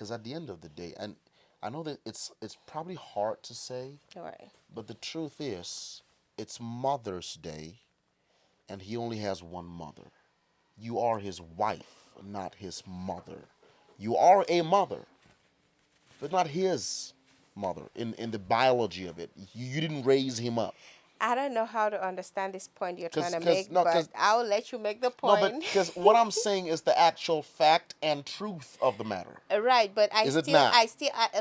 because at the end of the day, and I know that it's probably hard to say, All right. but the truth is, it's Mother's Day, and he only has one mother. You are his wife, not his mother. You are a mother, but not his mother in the biology of it. You didn't raise him up. I don't know how to understand this point you're trying Cause, to cause, make, no, but cause, I'll let you make the no, but point. because what I'm saying is the actual fact and truth of the matter. Right, but Is it not?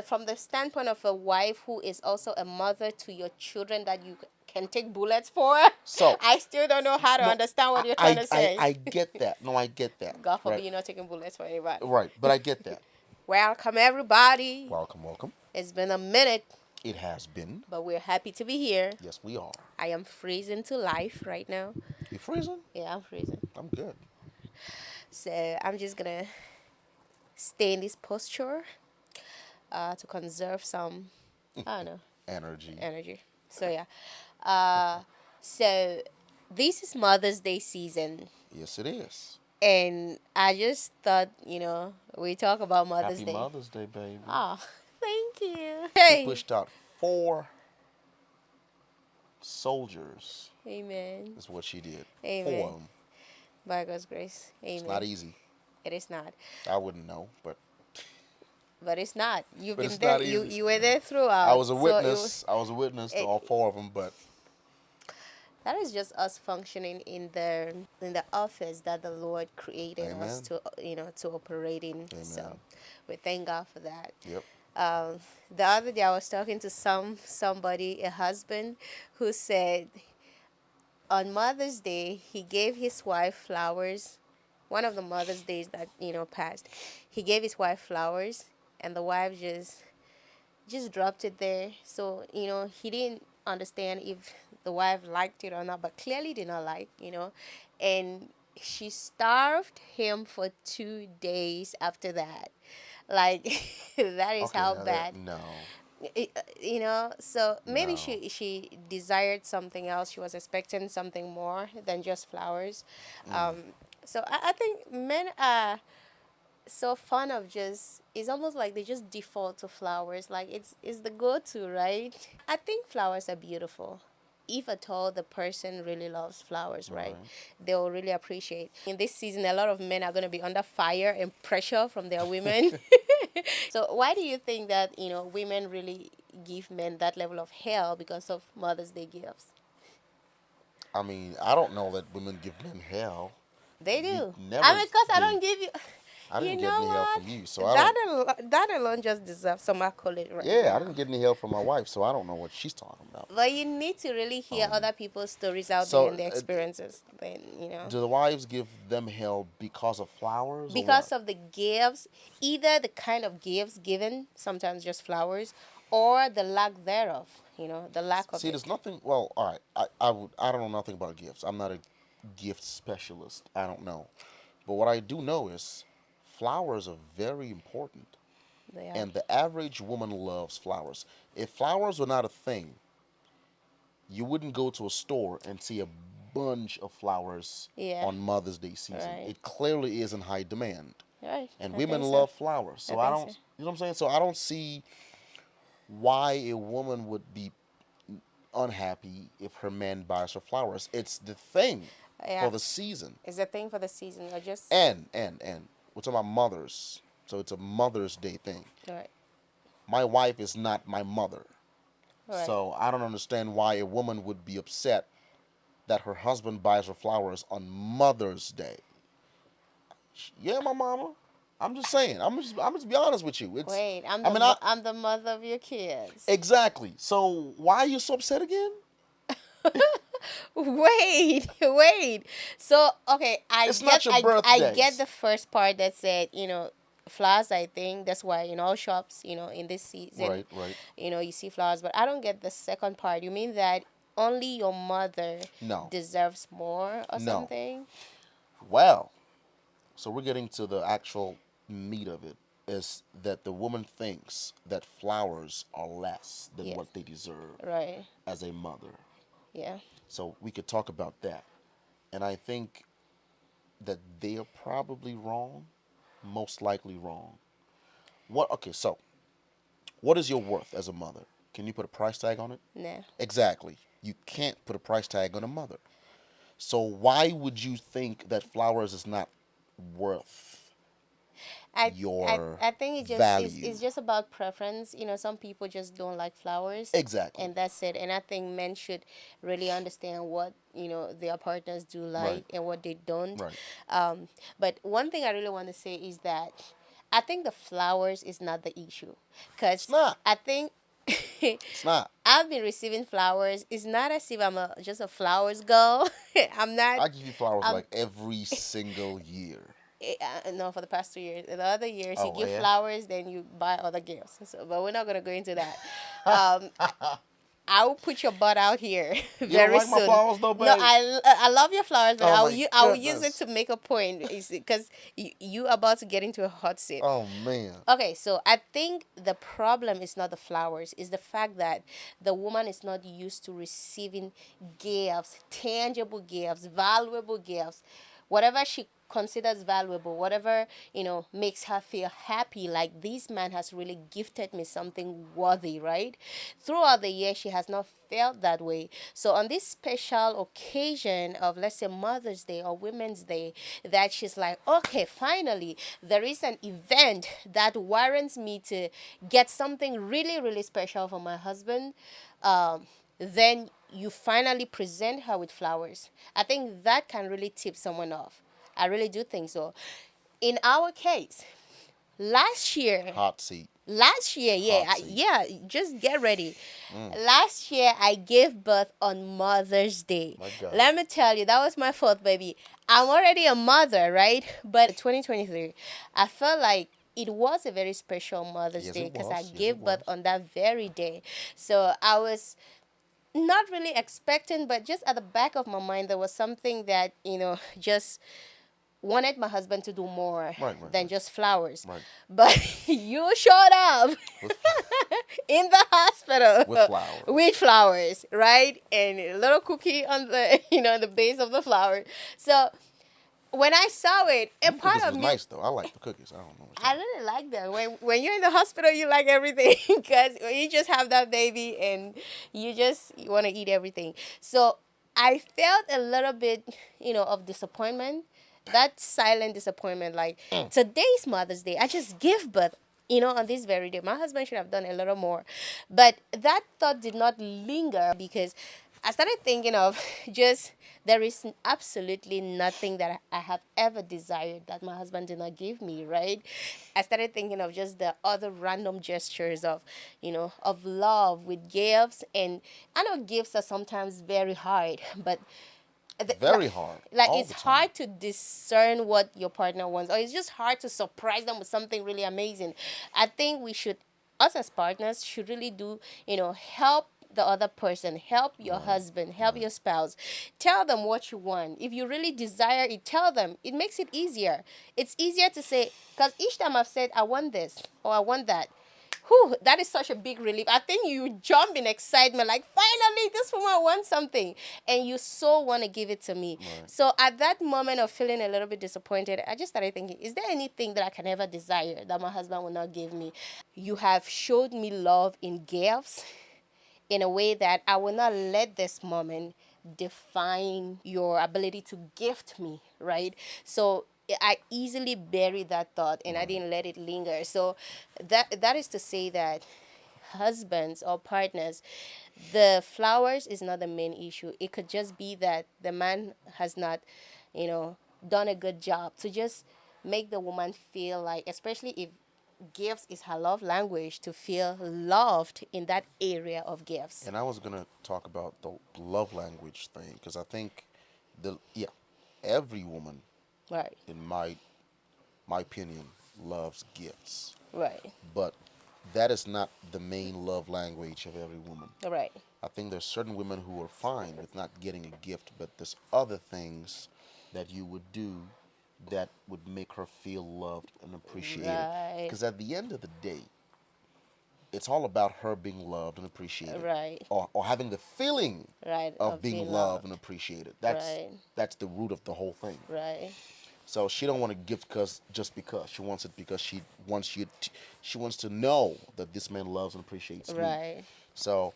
from the standpoint of a wife who is also a mother to your children that you can take bullets for, So, I still don't know how to no, understand what I, you're trying I, to I, say. I get that. No, I get that. God forbid Right, you're not taking bullets for anybody. right. But I get that. Welcome, everybody. Welcome, welcome. It's been a minute, It has been. but we're happy to be here. Yes, we are. I am freezing to life right now. You freezing? Yeah, I'm freezing. I'm good. So I'm just going to stay in this posture to conserve some, I don't know, Energy. energy. So, yeah. Uh, so this is Mother's Day season. Yes, it is. And I just thought, we talk about Mother's Happy Day. Mother's Day, baby. Oh, thank you. She Hey. pushed out 4 soldiers. Amen. Is what she did. Amen. 4 of them. By God's grace. Amen. It's not easy. It is not. I wouldn't know, but It's not. You've But been it's there. not easy. You were there throughout. I was a so witness. I was a witness to it- all 4 of them, but that is just us functioning in the office that the Lord created us to operate in. So Amen. we thank God for that. Yep. The other day I was talking to somebody, a husband, who said on Mother's Day he gave his wife flowers. One of the Mother's Days that passed, he gave his wife flowers, and the wife just dropped it there. So he didn't understand if the wife liked it or not, but clearly did not like. And she starved him for 2 days after that. Like that is Okay, how now bad. no. So maybe No. she desired something else. She was expecting something more than just flowers. So I think men are so fond of just, it's almost like they just default to flowers, like it's the go-to, right? I think flowers are beautiful. If at all the person really loves flowers, right, Right. they'll really appreciate. In this season, a lot of men are going to be under fire and pressure from their women. So why do you think that women really give men that level of hell because of Mother's Day gifts? I mean, I don't know that women give men hell. They You do. never I mean, because I don't gave- give you. I You didn't get know any hell what? from you, so I don't. That alone just deserves some accolade, right? Yeah, now. I didn't get any hell from my wife, so I don't know what she's talking about. But you need to really hear other people's stories out so, there and their experiences. Then Do the wives give them hell because of flowers or because what? of the gifts, either the kind of gifts given, sometimes just flowers, or the lack thereof. The lack of See, it. there's nothing. Well, all right. I don't know nothing about gifts. I'm not a gift specialist. I don't know, but what I do know is flowers are very important, They are. and the average woman loves flowers. If flowers were not a thing, you wouldn't go to a store and see a bunch of flowers Yeah. on Mother's Day season. Right. It clearly is in high demand, Right. and I women think so. love flowers. So I I think don't. so. You know what I'm saying? So I don't see why a woman would be unhappy if her man buys her flowers. It's the thing Yeah. for the season. It's a thing for the season. I just. And we're talking about mothers. So it's a Mother's Day thing. Right. My wife is not my mother. Right. So I don't understand why a woman would be upset that her husband buys her flowers on Mother's Day. Yeah, my mama. I'm just saying. I'm just be honest with you. It's Wait, I mean, I, I'm the mother of your kids. exactly. So why are you so upset again? Wait. So okay, It's not your birthdays. I get the first part that said flowers. I think that's why in all shops in this season Right. you see flowers, but I don't get the second part. You mean that only your mother No. deserves more or No. something? Well, so we're getting to the actual meat of it. Is that the woman thinks that flowers are less than Yes. what they deserve Right. as a mother. Yeah. So we could talk about that. And I think that they are probably wrong, most likely wrong. What? Okay, so what is your worth as a mother? Can you put a price tag on it? No. Exactly. You can't put a price tag on a mother. So why would you think that flowers is not worth I, I your I think it just is value? it's just about preference. Some people just don't like flowers, Exactly. and that's it. And I think men should really understand what their partners do Right. like and what they don't. Right. But one thing I really want to say is that I think the flowers is not the issue, It's because not. I think It's not. I've been receiving flowers. It's not as if I'm just a flowers girl. I'm not. I give you flowers I'm like every single year. no, for the past 2 years. The other years, you Oh give yeah. flowers, then you buy other gifts. So, but we're not gonna go into that. Um, I will put your butt out here You don't very like my soon. flowers though, No, babe? I love your flowers, but Oh I will my I will use it goodness. to make a point. Is because you about to get into a hot seat. Oh man. Okay, so I think the problem is not the flowers, it's the fact that the woman is not used to receiving gifts, tangible gifts, valuable gifts, whatever she considers valuable, whatever, makes her feel happy, like this man has really gifted me something worthy, right? Throughout the year, she has not felt that way. So on this special occasion of, let's say, Mother's Day or Women's Day, that she's like, okay, finally, there is an event that warrants me to get something really, really special for my husband. Then you finally present her with flowers. I think that can really tip someone off. I really do think so. In our case, last year, Hot seat. yeah, Hot seat. yeah, just get ready. Last year, I gave birth on Mother's Day. My God. Let me tell you, that was my fault, baby. I'm already a mother, right? But 2023, I felt like it was a very special Mother's Yes, Day it because was. I Yes, it gave birth was. on that very day. So I was not really expecting, but just at the back of my mind, there was something that, just wanted my husband to do more Right, right, than right. just flowers. Right. But you showed up With, in the hospital with flowers. with flowers, right? And a little cookie on the, the base of the flower. So when I saw it, a Them part cookies of was me, nice though. I like the cookies. I don't know. I really like them. When you're in the hospital, you like everything because you just have that baby and you want to eat everything. So I felt a little bit, of disappointment, that silent disappointment. Like today's Mother's Day, I just give birth. On this very day, my husband should have done a little more, but that thought did not linger because I started thinking of just there is absolutely nothing that I have ever desired that my husband did not give me, right? I started thinking of just the other random gestures of, of love with gifts. And I know gifts are sometimes very hard, but Very hard. like All it's the time. hard to discern what your partner wants, or it's just hard to surprise them with something really amazing. I think we should, us as partners, should really do, help the other person, help your husband, help your spouse. Tell them what you want. If you really desire it, tell them. It makes it easier. It's easier to say, because each time I've said I want this or I want that, whew, that is such a big relief. I think you jump in excitement, like, finally, this woman wants something. And you so want to give it to me. Right. So at that moment of feeling a little bit disappointed, I just started thinking, is there anything that I can ever desire that my husband will not give me? You have showed me love in gifts in a way that I will not let this moment define your ability to gift me, right? So I easily buried that thought and I didn't let it linger. So that is to say that husbands or partners, the flowers is not the main issue. It could just be that the man has not, done a good job to just make the woman feel like, especially if gifts is her love language, to feel loved in that area of gifts. And I was gonna talk about the love language thing because I think every woman, Right, in my opinion, loves gifts, right, but that is not the main love language of every woman. right, I think there's certain women who are fine with not getting a gift, but there's other things that you would do that would make her feel loved and appreciated. right, Because at the end of the day, it's all about her being loved and appreciated, right, or having the feeling right, of being loved loved. and appreciated. That's Right, that's the root of the whole thing. right, So she don't want to gift because just because she wants it because she wants to know that this man loves and appreciates me. Right. So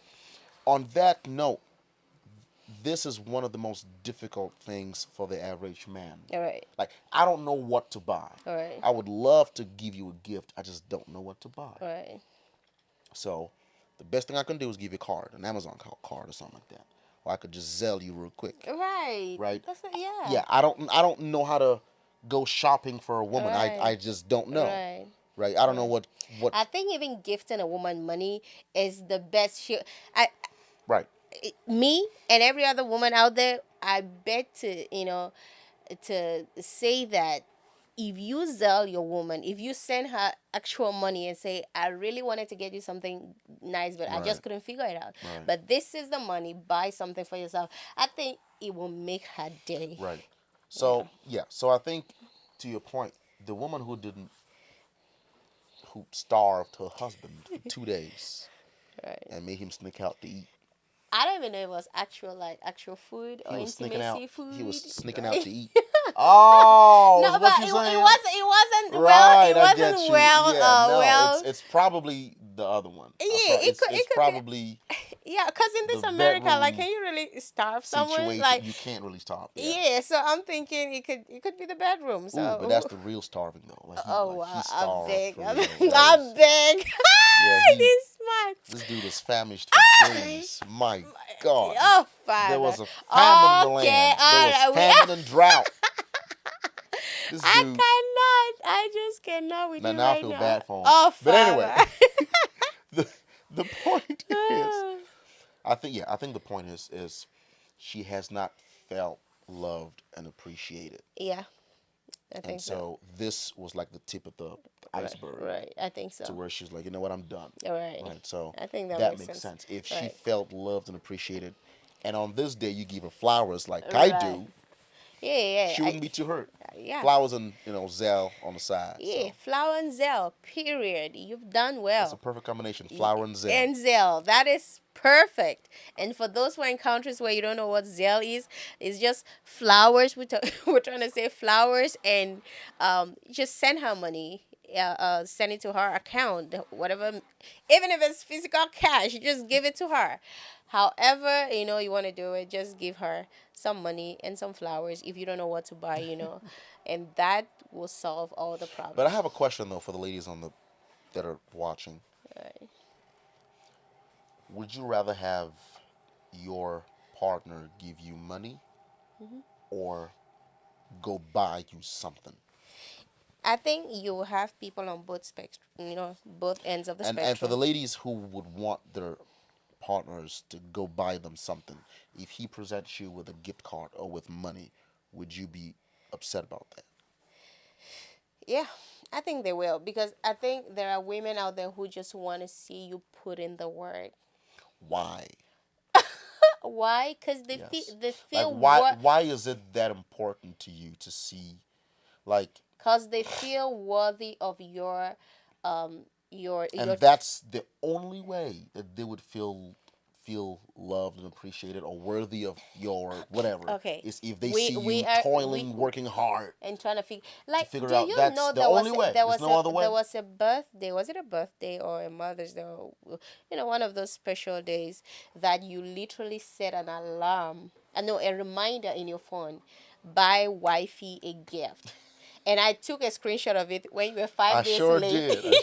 on that note, this is one of the most difficult things for the average man. All right. Like, I don't know what to buy. All right. I would love to give you a gift. I just don't know what to buy. All right. So the best thing I can do is give you a card, an Amazon card or something like that. Or I could just Zelle you real quick. Right. Right? Yeah. Yeah, I don't know how to go shopping for a woman. Right. I just don't know. Right. Right? I don't know Right. what I think even gifting a woman money is the best. I, right. me and every other woman out there, I bet to say that if you sell your woman, if you send her actual money and say, I really wanted to get you something nice, but I Right. just couldn't figure it out. Right. But this is the money, buy something for yourself. I think it will make her day. Right. So so I think to your point, the woman who starved her husband for 2 days Right. and made him sneak out to eat. I don't even know if it was actual food or He was sneaking out. intimacy food. He was sneaking right? out to eat. Oh, No, is but what it you're saying? wasn't Right, well. It I get wasn't you. well. Yeah, no, well. it's probably the other one. Yeah, it could be. probably Yeah, because in this the America, like, bedroom can you really starve someone? situation. Like, You can't really starve. yeah. So I'm thinking it could be the bedroom. So, Ooh, but that's the real starving though. Like oh like wow, he I starved beg, for I real. beg, That I is- beg. Yeah, It is smart. this dude is famished for days. My God. Oh, Father. There was a famine in the Okay, land. all There right, was famine and drought. This I dude. cannot. I just cannot with you Now I right feel now. bad for him. Oh, But anyway, Father. the point is, I think the point is she has not felt loved and appreciated. Yeah, I And think so. so this was like the tip of the iceberg. Right, I think so. To where she's like, you know what, I'm done. Right. Right. So I think that makes makes sense. If she Right. felt loved and appreciated, and on this day you give her flowers like Right. I do, Yeah. she wouldn't be too hurt. Yeah. Flowers and Zelle on the side. Yeah, So flower and Zell, period. You've done that's a well. perfect combination. Flower and Zelle. And Zell, that is perfect. And for those who are in countries where you don't know what Zell is, it's just flowers. We're trying to say flowers and just send her money. Send it to her account, whatever. Even if it's physical cash, you just give it to her. However, you want to do it, just give her some money and some flowers if you don't know what to buy, and that will solve all the problems. But I have a question though for the ladies that are watching. Right. Would you rather have your partner give you money or go buy you something? I think you will have people on both spectrum, both ends of the spectrum. And for the ladies who would want their partners to go buy them something, if he presents you with a gift card or with money, would you be upset about that? Yeah, I think they will, because I think there are women out there who just want to see you put in the work. Why? Why? Because they Yes. feel Why is it that important to you to see, like? Because they feel worthy of your And your that's the only way that they would feel loved and appreciated or worthy of your whatever. Okay. Is if they We- see we you are- toiling, we- working hard. and trying to figure, like, figure do out you that's know the there was only way. there There's was no other way. there was a birthday, was it a birthday or a Mother's Day, or, one of those special days that you literally set an alarm, a reminder in your phone, buy wifey a gift. And I took a screenshot of it when you were 5 days sure late. did.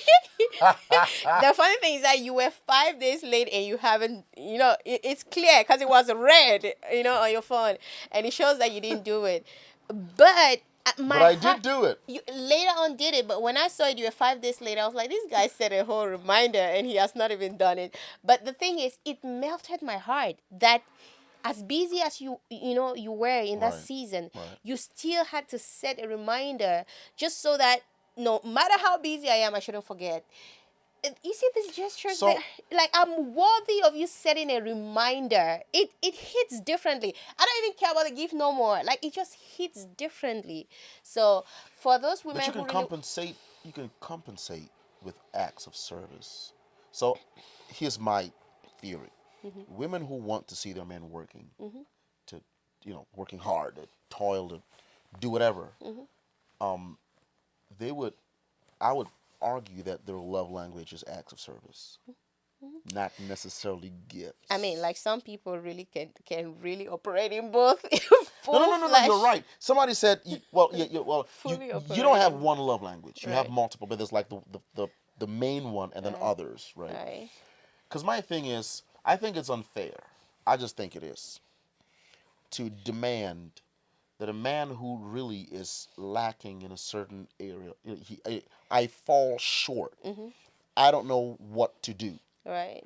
The funny thing is that you were 5 days late and you haven't, it's clear because it was red, on your phone. And it shows that you didn't do it. But But I did do it. You later on did it, but when I saw it, you were 5 days later. I was like, this guy set a whole reminder and he has not even done it. But the thing is, it melted my heart that as busy as you were in that Right, season, right. you still had to set a reminder just so that no matter how busy I am, I shouldn't forget. You see these gestures, So- like, I'm worthy of you setting a reminder. It hits differently. I don't even care about the gift no more. Like, it just hits differently. So for those women But you who can really, compensate. You can compensate with acts of service. So here's my theory: women who want to see their men working, to working hard, to toil, to do whatever, um, they would, I would argue that their love language is acts of service, not necessarily I mean, gifts. like some people really can really operate in both No, no, full no, no, no. You're flesh, right. Somebody said, well, fully you don't have operating. one love language. You have Right, multiple, but there's like the main one and then right, others, right? right, Because my thing is, I think it's unfair. I just think it is to demand that a man who really is lacking in a certain area, I fall short. mm-hmm, I don't know what to do. right,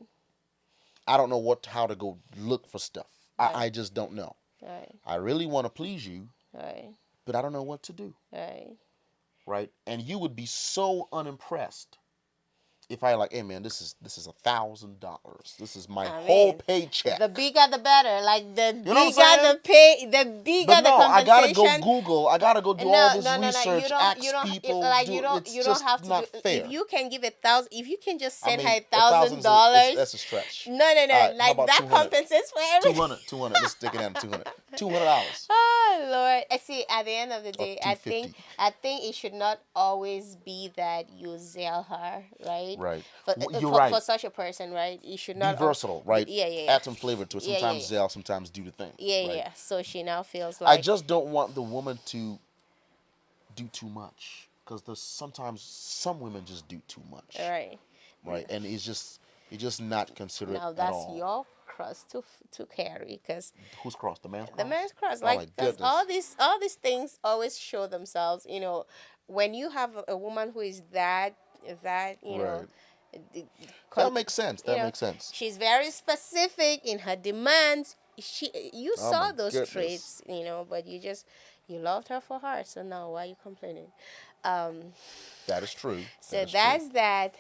I don't know how to go look for stuff. right, I just don't know. right, I really want to please you, right, but I don't know what to do. right. Right? And you would be so unimpressed if I like, hey man, this is $1,000. This is my I whole mean, paycheck. the bigger the better. Like the You know what I'm bigger saying? the pay, the But bigger the no, I gotta go compensation. Google. I gotta go do all No, this no, no, no. research. You Ask don't people. like Do you it's don't just have to do. not If fair. you can give 1,000, if you can just I send her mean, a a thousand thousand that's dollars. a stretch. No, no, All no. right, how Like about that 200? compensates for everything. 200, 200. Let's stick it down to 200. $200 Oh Lord! I see. At the end of the or day, $250. I think it should not always be that you zeal her, right? Right. For You're right. for such a person, right? You should Be not. versatile, right? Yeah, yeah, yeah, Add some flavor to it. yeah, yeah, Sometimes Zell, sometimes do the thing, yeah, yeah, right? yeah. So she now feels I like, just don't want the woman to do too much because there's sometimes some women just do too much, all right. right? And it's just not considerate Now at that's all. your cross to carry, because Who's crossed the man's the cross? man's cross, Oh like, my because goodness, all these things always show themselves. When you have a woman who is that right? d- That con- makes sense. you That know makes sense. she's very specific in her demands. You Oh saw my those goodness, traits, but you loved her for her, so now why are you complaining? um that is true. That so is true. that's that.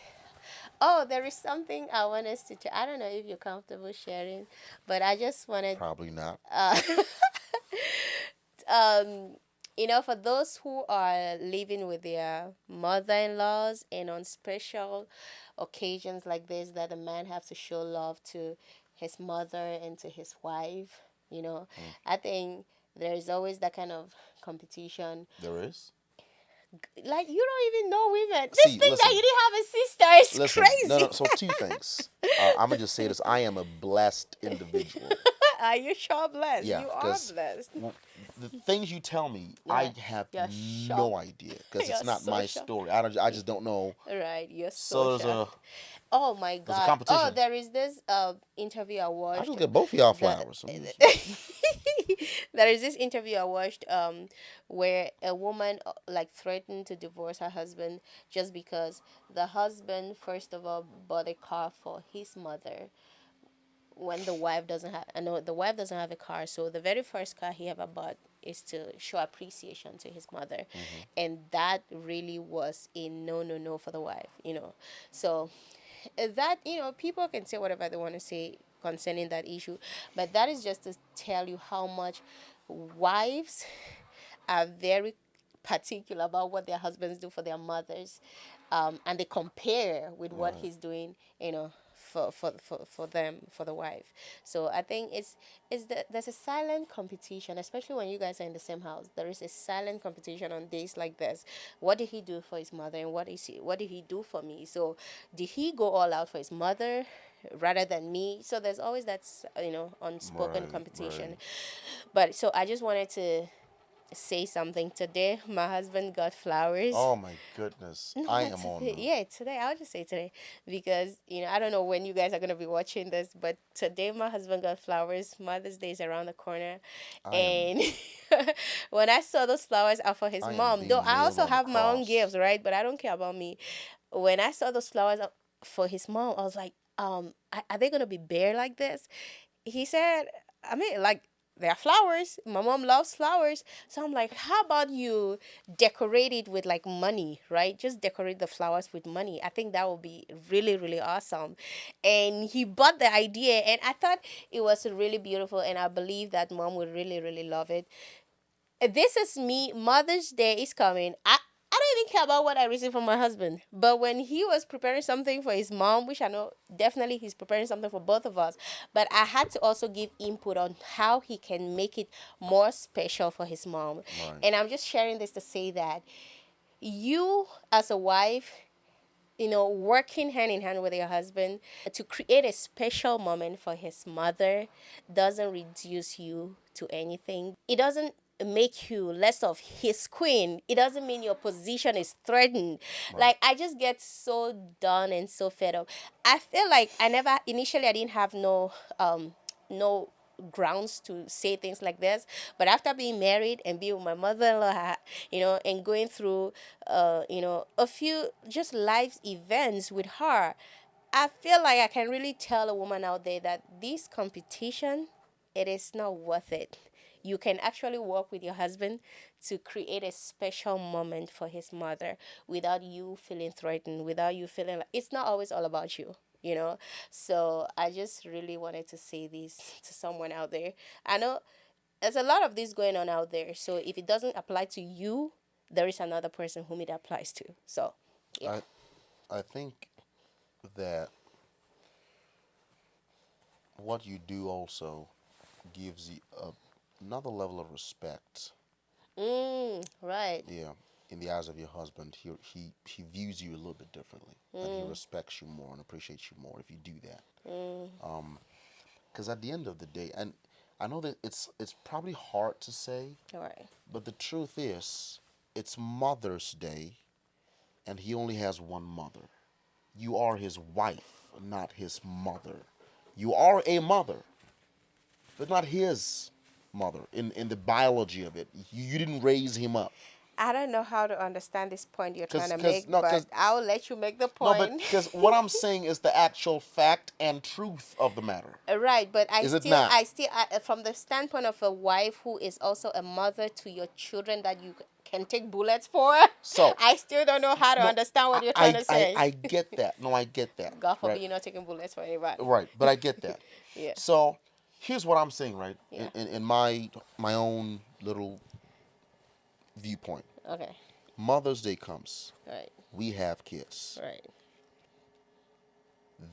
Oh, there is something I want us to I don't know if you're comfortable sharing, but I just wanted, Probably not. uh um for those who are living with their mother-in-laws, and on special occasions like this, that a man has to show love to his mother and to his wife, Mm, I think there's always that kind of competition. there is. Like, you don't even know women. This See, thing that listen, you didn't have a sister is listen. No, no. crazy. So two things. I'm gonna just say this. I am a blessed individual. Are you sure blessed? Yeah, You are because blessed. the things you tell me, Yeah, I have you're sure. no idea because You're it's not so my sure. story. I just don't know. Right, you're so So sure. Oh my there's a God. Oh, competition. there is this interview I I watched. just get both of y'all The flowers. there is this interview I watched, where a woman, like, threatened to divorce her husband just because the husband first of all bought a car for his mother, when the wife doesn't have, I know the wife doesn't have a car, so the very first car he ever bought is to show appreciation to his mother. Hmm. And that really was a no, no, no for the wife. So that, people can say whatever they want to say concerning that issue, but that is just to tell you how much wives are very particular about what their husbands do for their mothers, and they compare with what Right. he's doing, for them, for the wife. So I think there's a silent competition, especially when you guys are in the same house. There is a silent competition on days like this. What did he do for his mother, and what did he do for me? So did he go all out for his mother rather than me? So there's always that, unspoken Right. competition. Right. But so I just wanted to say something. Today my husband got flowers. Oh my goodness. No, I not am on today. Yeah, today. I'll just say today, because I don't know when you guys are gonna be watching this, but today my husband got flowers. Mother's Day is around the corner, I am and when I saw those flowers are for his I am mom, the though I nail also on the have my own gifts, cross. right? But I don't care about me. When I saw those flowers for his mom, I was like, are they gonna be bare like this? He said, I mean, like, they're flowers. My mom loves flowers. So I'm like, how about you decorate it with, like, money, right? Just decorate the flowers with money. I think that would be really, really awesome. And he bought the idea, and I thought it was really beautiful, and I believe that mom would really, really love it. This is me. Mother's Day is coming. I don't even care about what I receive from my husband. But when he was preparing something for his mom, which I know definitely he's preparing something for both of us, but I had to also give input on how he can make it more special for his mom. Right. And I'm just sharing this to say that you, as a wife, working hand in hand with your husband to create a special moment for his mother doesn't reduce you to anything. It doesn't make you less of his queen. It doesn't mean your position is threatened. Right. Like, I just get so done and so fed up. I feel like I didn't have no grounds to say things like this, but after being married and being with my mother-in-law, and going through a few just life events with her, I feel like I can really tell a woman out there that this competition, it is not worth it. You can actually work with your husband to create a special moment for his mother without you feeling threatened, without you feeling like it's not always all about you. So I just really wanted to say this to someone out there. I know there's a lot of this going on out there. So if it doesn't apply to you, there is another person whom it applies to. So, yeah. I think that what you do also gives you another level of respect. Right. Yeah, in the eyes of your husband, he views you a little bit differently, and he respects you more and appreciates you more if you do that. Because at the end of the day, and I know that it's probably hard to say, All right. but the truth is, it's Mother's Day, and he only has one mother. You are his wife, not his mother. You are a mother, but not his mother in the biology of it. You didn't raise him up. I don't know how to understand this point you're trying Cause, to cause make, no, but cause I'll let you make the no, but point. because what I'm saying is the actual fact and truth of the matter. Right, but Is it not? from the standpoint of a wife who is also a mother to your children that you can take bullets for, So I still don't know how to no, understand what you're trying to say. I get that. No, I get that. God forbid Right, you're not taking bullets for anybody. right. But I get that. Yeah, So here's what I'm saying. Right, yeah. in my own little viewpoint. Okay, Mother's Day comes. right, We have kids. right.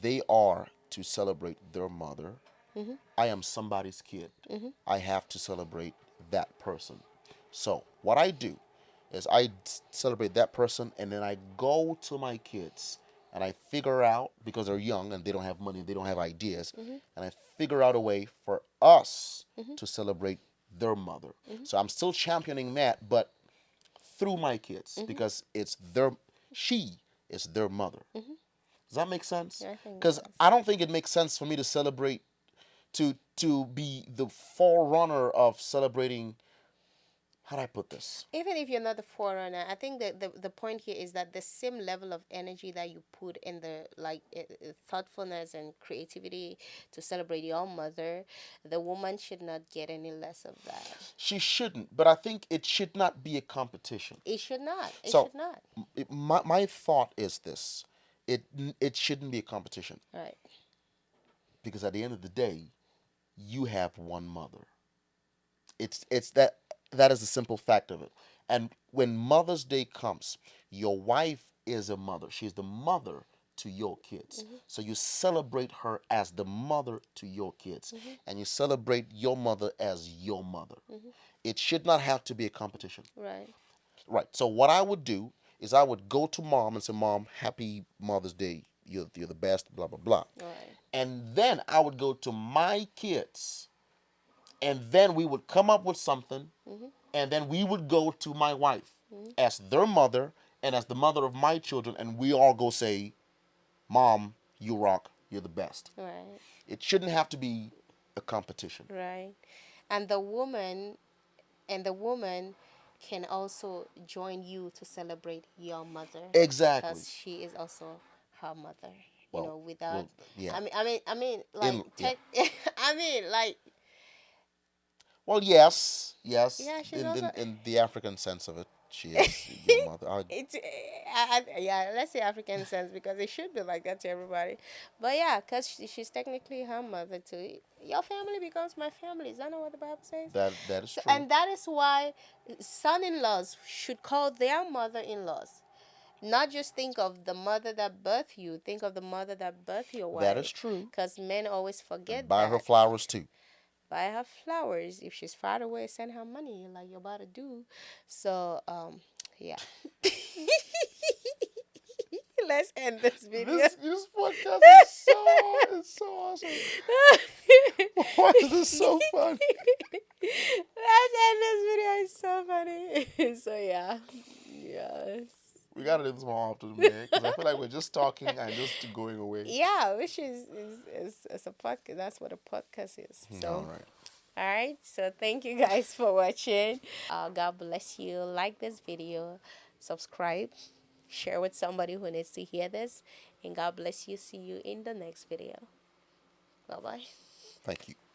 They are to celebrate their mother. Mm-hmm, I am somebody's kid. mm-hmm, I have to celebrate that person. So what I do is I celebrate that person, and then I go to my kids and I figure out, because they're young and they don't have money, they don't have ideas, mm-hmm, and I figure out a way for us mm-hmm, to celebrate their mother. mm-hmm, So I'm still championing that, but through my kids, mm-hmm, because she is their mother. mm-hmm. Does that make sense? Yeah, I think it Because does. I don't think it makes sense for me to celebrate, to be the forerunner of celebrating. How do I put this? Even if you're not the forerunner, I think that the point here is that the same level of energy that you put in the thoughtfulness and creativity to celebrate your mother, the woman should not get any less of that. She shouldn't, but I think it should not be a competition. It should not. It So should not. my thought is this: it it shouldn't be a competition, Right. because at the end of the day, you have one mother. It's that is the simple fact of it. And when Mother's Day comes, your wife is a mother. She's the mother to your kids. Mm-hmm. So you celebrate her as the mother to your kids, Mm-hmm. and you celebrate your mother as your mother. Mm-hmm. It should not have to be a competition. Right. Right. So what I would do is I would go to mom and say, "Mom, happy Mother's Day. You're the best, blah blah blah." Right. And then I would go to my kids, and then we would come up with something, Mm-hmm. and then we would go to my wife Mm-hmm. as their mother and as the mother of my children, and we all go say, "Mom, you rock. You're the best." Right. It shouldn't have to be a competition. Right. And the woman can also join you to celebrate your mother Exactly. because she is also her mother. Well, Without. well, yeah. I mean, like Yeah. I mean, like, Well, yes, yes, yeah, she's in, also. in in the African sense of it. She is your mother. It's yeah, let's say African sense because it should be like that to everybody. But yeah, because she's technically her mother too. Your family becomes my family. Is that not what the Bible says? that is So, true. and that is why son-in-laws should call their mother-in-laws. Not just think of the mother that birthed you. Think of the mother that birthed your That is wife. true. Because men always And forget buy her that. flowers too. Buy her flowers. If she's far away, send her money like you're about to do. So, yeah. Let's end this video. This podcast is so awesome. Why is this so funny? Let's end this video. It's so funny. So yeah. Yes. We gotta do this more often, man, because I feel like we're just talking and just going away. Yeah, which is a podcast. That's what a podcast is. All So right. all right. So thank you guys for watching. God bless you. Like this video, subscribe, share with somebody who needs to hear this, and God bless you. See you in the next video. Bye bye. Thank you.